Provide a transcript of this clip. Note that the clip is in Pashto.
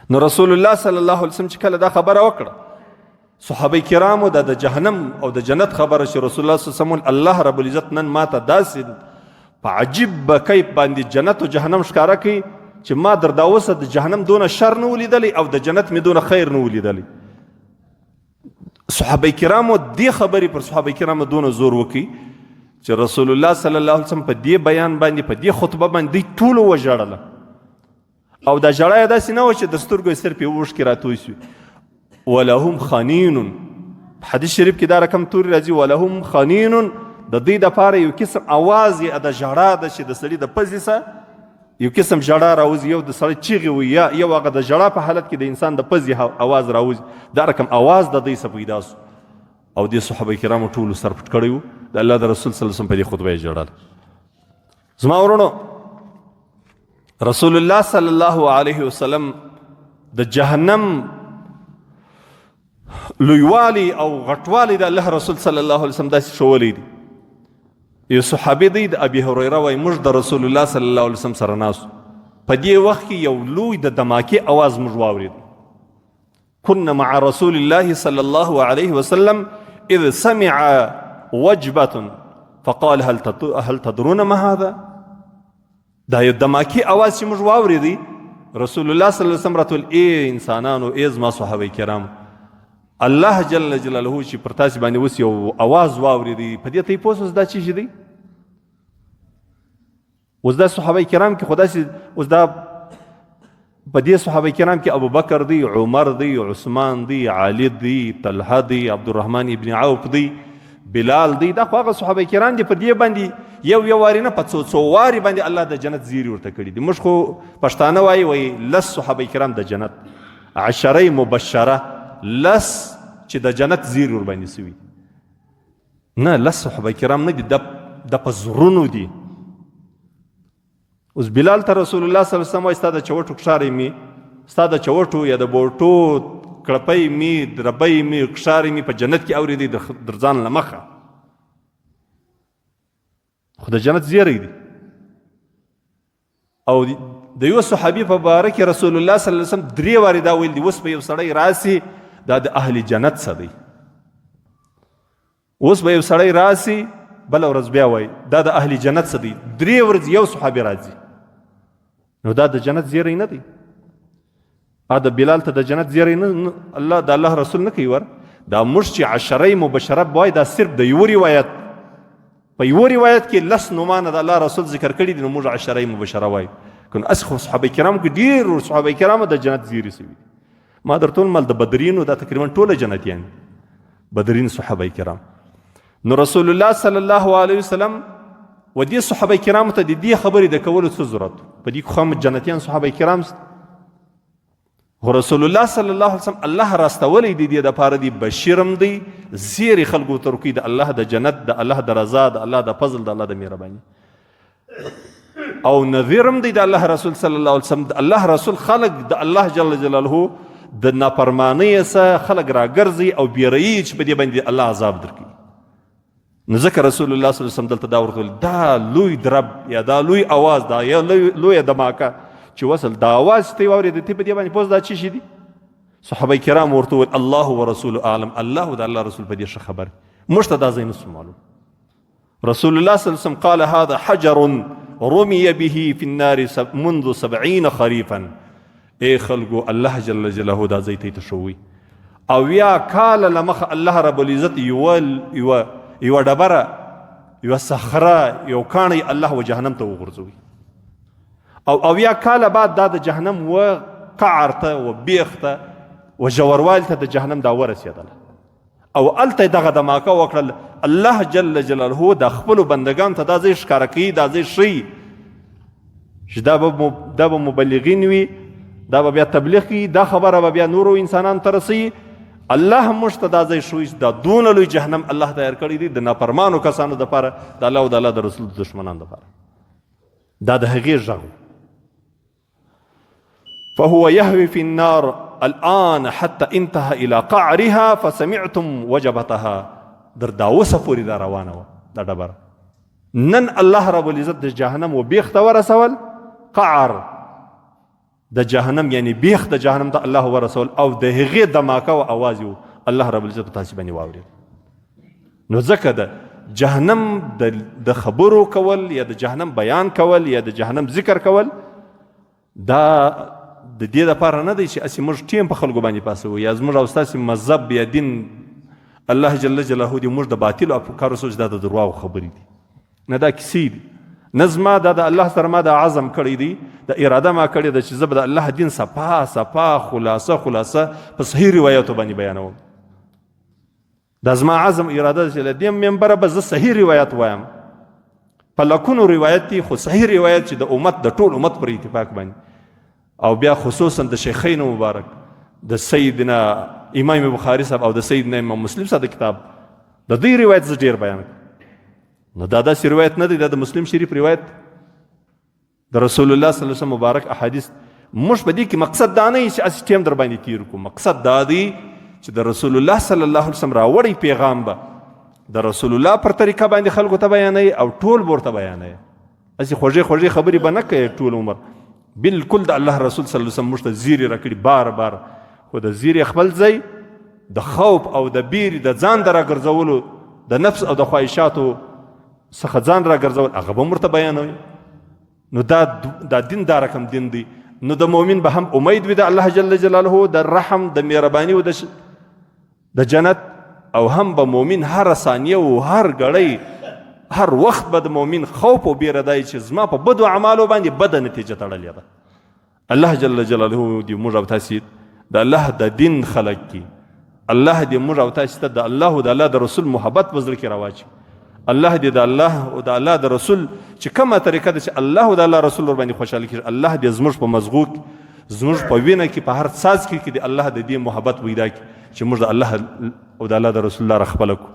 نو رسول الله صلی الله علیه وسلم چې کله دا خبره وکړه صحابه کرامو د جهنم او د جنت خبره چې رسول الله صلی الله علیه وسلم الله رب العزت نن ماته داسې په عجیب کیف باندې جنت او جهنم ښکاره کوي چې ما در دا اوسه د جهنم دونه شر نه ولیدلی او د جنت مې دونه خیر نه ولیدلی. صحابه کرامو دې خبرې پر صحابه کرامو دونه زور وکړي چې رسول الله صلی الله علیه وسلم په دې بیان باندې په دې خطبه باندې ټولو وژړله او دا ژړا یې داسې نه وه چې د سترګو یې صرف یې اوښکې راتوی سوي. ولهم خنین، حدیث شریف کې دا رقم تورې راځي ولهم خنین، د دې دپاره یو قسم اواز یې د ژړا ده چې د سړي د پزې سه یو قسم ژړا راوځي، یو د سړی چیغې وي یا یو هغه د ژړا په حالت کې د انسان د پزې اواز راوځي، دا رقم اواز د دوی څه پیدا سو. او دې صحابه کرامو ټولو سر پټ کړی و د الله د رسول صلی الله علیه وسلم په دې خطبه یې ژړل. زما ورونو رسول الله صلی الله علیه وسلم د جهنم لویوالی او غټوالی د الله رسول صلی الله علیه وسلم داسې ښوولی دي. یو صحابي دی د ابي هريره وایي موږ د رسول الله صلی الله علیه وسلم سره ناستو، په دې وخت کې یو لوی د دماکې اواز موږ واورېد. كنا مع رسول الله صلی الله علیه وسلم اذ سمع وجبة فقال هل تدرون ما هذا؟ دا یو دماکې اواز چې موږ واورېدی رسول الله صلی الله علیه وسلم راته ویل ای انسانانو ای زما صحابه کرامو الله جل جلاله چې پر تاسې باندې اوس یو اواز واورېدی په دې ته یې پوه سوس دا څه شي دی؟ اوس دا صحابه کرام کې خو داسې اوس دا په دې صحابه کرام کې ابوبکر دی، عمر دی، عثمان دی، علي دی، طلحه دی، عبدالرحمن ابن عوف دی، بلال دی، دا خو هغه صحابه کرام دي په دې باندې یو واري نه په څو واري باندې الله د جنت زیری ورته کړي دي. موږ خو پښتانه وایي لس صحابه کرام د جنت، عشره مبشره، لس چې د جنت زیری ور باندې سوي نه، لس صحابه کرام نه دي، د په زرونو دي. اوس بلال ته رسول الله صلی الله علیه وسلم وایي ستا د چوټو کښارې مې ستا د چوټو یا د بوټو کړپۍ مې دربۍ مې کښارې مې په جنت کې اورېدی در ځان له مخه، خو د جنت زیری دی. او د یو صحابي په باره کې رسول الله صلی الله علیه وسلم 3 وارې دا ویل دي اوس به یو سړی راسي دا د اهل جنت څه دی، اوس به یو سړی راسي بله ورځ بیا وایي دا د اهل جنت څه دی، 3 ورځې یو صحابي راځي، نو دا د جنت زیری نه دی. دا بلال ته د جنت زیری نه الله د الله رسول نه کوي ور، دا موږ چې عشره مبشره وایي دا صرف د یو روایت په یو روایت کې لس نومانه د الله رسول ذکر کړي دي، نو موږ عشره مبشره وایي. کنه اس خو صحابه کرام کې ډېر صحابه کرامو د جنت زیری سوي. ما درته ویل د بدرینو دا تقریبا ټوله جنتیان بدرین صحابه کرام. نو رسول الله صلی الله علیه وسلم و دې صحابه کرامو ته د دې خبرې د کولو څه ضرورت په دې خو هم جنتیان صحابه کرام خو رسول الله صلی الله علیه وسلم الله راستولی دی دې دپاره دی بشیرم دی زیری خلکو ته ورکوي د الله د جنت، د الله د رضا، د الله د فضل، د الله د مهرباني، او نذیرم دی د الله رسول صلی الله علیه وسلم. د الله رسول خلق د الله جل جلاله د نافرمانی څخه خلق راګرځي او بیرئی چې په دې باندې الله عذاب درکړي. نو ځکه رسول الله صلی الله علیه وسلم دلته دا ورته دا لوی درب یا دا لوی اواز دا یا لوی دماکه چې وصل دا اواز ته واورېد ته په دې باندې پوز دا څه شي دي؟ صحابه کرام ورته ویل الله ورسول اعلم، الله د الله رسول په دې ښه خبر، موږ ته دا ځای نسو معلوم. رسول الله صلی الله علیه وسلم قال هذا حجر رمي به في النار منذ 70 خريفا. ای خلقو الله جل جلاله دا ځای ته تشوي او یا کال لمخ الله رب العزت یو ډبره یو صخره یو کاڼی الله و جهنم ته وغورځوي او یا کال بعد دا د جهنم و قعر ته و بیخ ته و ژوروالي ته د جهنم دا ورسېدله او هلته یې دغه دماکه وکړل. الله جل جلاله د خپلو بندګانو ته دا ځای ښکاره کوي، دا ځای ښیي چې دا به مبلغین وي، دا به بیا تبلیغ کوي، دا خبره به بیا نورو انسانانو ته رسوي. الله موږ ته دا ځای ښوي دا دونه لوی جهنم الله تیار کړی دی د نافرمانو کسانو دپاره، د الله او د الله د رسول دشمنانو دپاره. دا د هغې غږ فهو يهوي في النار الآن حتى انتهى إلى قعرها فسمعتم وجبتها. در دا اوسه پورې دا روانه وه دا ډبره. نن الله رب العزت د جهنم و بیخ ته ورسول، قعر د جهنم یعنی بیخ د جهنم ته الله ورسول او د هغې دماکه او اواز یو الله رب العزت په تاسې باندې واورېد. نو ځکه د جهنم د خبرو کول یا د جهنم بیان کول یا د جهنم ذکر کول دا د دې دپاره نه دی چې اسې موږ ټیم په خلکو باندې پاسوو یا زموږ او ستاسې مذهب یا دین الله جل جلاله دې موږ د باطلو افکارو سوچ دا د درواغو خبرې دي، نه دا کیسې دي، نه زما دا د الله سره ما د عزم کړی دی، د اراده ما کړې ده چې زه به د الله دین صفا خلاصه په صحیح روایاتو باندې بیانوم. دا زما عزم اراده ده چې له دې منبره به زه صحیح روایت وایم. په لکونو روایت دي خو صحیح روایت چې د امت د ټول امت پر اتفاق باندې او بیا خصوصا د شیخین مبارک د سیدنا امام بخاری صاحب او د سیدنا امام مسلم صاحب کتاب د دوی روایت زه ډېر بیان کړم. نو دا داسې روایت نه دی، دا د مسلم شریف روایت د رسول الله صلی الله علیه وسلم مبارک احادیث. موږ په دې کې مقصد دا نه چې اسې ټیم در باندې تیر کړو، مقصد دا دی چې د رسول الله صلی الله علیه وسلم راوړی پیغام به د رسول الله پر طریقه باندې خلکو ته بیانوي او ټول ورته بیانوي. اسې خوږې خبرې به نه کوي ټول عمر. بالکل د الله رسول صلی الله علیه وسلم موږ ته زیرې راکړي بار خو د زیرې خپل ځای د خوف او د بیرې د ځان د راګرځولو د نفس او د خواهشاتو څخه ځان راګرځول هغه به ورته بیانوي. نو دا دین دا رقم دین دی. نو د مؤمن به هم امید وي د الله جل جلاله د رحم د مهرباني او د جنت، او هم به مؤمن هر ثانیه او هر غړی هر وخت به د مؤمن خوف او بیره دی چې زما په بدو اعمالو باندې بده نتیجه تړلې ده. الله جل جلاله دې موږ او تاسې د الله د دین خلق کی، الله دې موږ او تاسې ته د الله او د الله د رسول محبت په زړه کې راواچي. الله دې د الله او د الله د رسول چې کومه طریقه ده چې الله او د الله رسول ور باندې خوشاله کړي، الله دې زموږ په مزغو کې زموږ په وینه کې په هر ساز کې د الله د دې محبت پیدا کړي چې موږ د الله او د الله د رسول الله خپل کو.